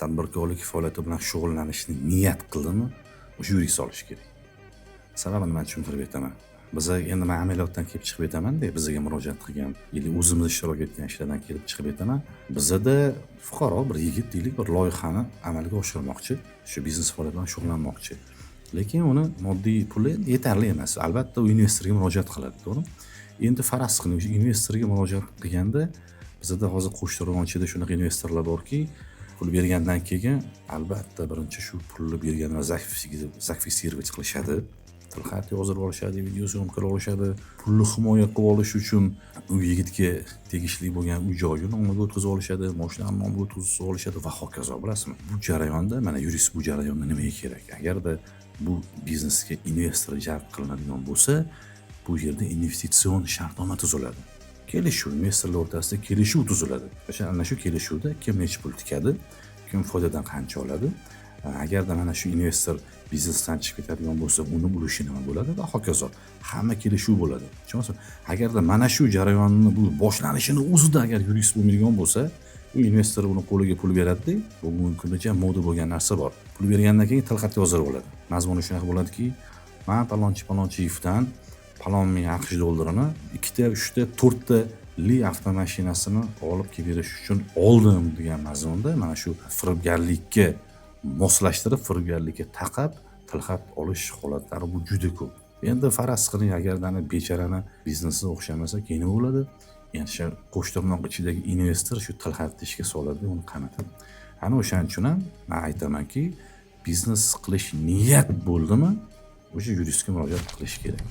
tadbirkorlik faoliyati bilan shug'ullanishni niyat qildimi, o'sha yurist olish kerak. Sababini men tushuntirib aytaman. Biza endi men amaliyotdan kelib chiqib aytaman-da, bizga murojaat qilgan, yoki o'zimiz ishtirok etgan ishlardan kelib chiqib aytaman. Bizada fuqaro bir yigit deylik, bir loyihani amalga oshirmoqchi, shu biznes faoliyati bilan shug'ullanmoqchi. Lekin uni moddiy puli yetarli emas. Albatta u investorga murojaat qiladi, to'g'rimi? Endi faraz qiling, o'sha investorga murojaat qilganda bizada hozir Qo'shtirg'onchida shunaqa investorlar borki, pul bergandan keyin albatta birinchi shu pulni berganini zafiksировать qilishadi. Tilxat yozib olishadi, video syomkalar olishadi. Pulni himoya qilib olish uchun u yigitga tegishli bo'lgan uy joyini nomiga o'tkazib olishadi, mashinani nomiga o'tkazib olishadi va hokazo, bilasizmi? Bu jarayonda mana yurist bu jarayonda nimaga kerak? Agarda bu biznesga investor jalb qilinadigan bo'lsa, bu yerda investitsion shartnoma tuziladi. Kelishuv, investorlar o'rtasida kelishuv tuziladi. Ana shu kelishuvda kim necha pul tikadi, kim foydadan qancha oladi. Agarda mana shu investor biznesdan chiqib ketadigan bo'lsa, uni ulushi nima bo'ladi va hokazo. Hamma kelishuv bo'ladi. Tushunasizmi? Agarda mana shu jarayonni bu boshlanishini o'zida agar yurist bo'lmaydigan bo'lsa, u investor uni qo'liga pul beradi-da, bugungi kungacha moda bo'lgan narsa bor. Pul bergandan keyin tilxat yozib oladi. Mazmuni shunaqa bo'ladiki, men palonchi ifdan palon ming AQSh dollarini 2 ta, 3 ta, 4 ta li avtomashinasini olib kelib berish uchun oldim degan mazmunda mana shu firibgarlikka moslashtirib, firibgarlikka taqab tilxat olish holatlari bu juda ko'p. Endi faraz qiling, agarda bechorani biznesi o'xshamasa, keyin nima bo'ladi? Endi shu Qo'shtirnoq ichidagi investor shu tilxatni ishga soladi, uni qamatadi. Ana o'shaning uchun ham men aytamanki, biznes qilish niyat bo'ldimi, o'sha yuristga murojaat qilish kerak.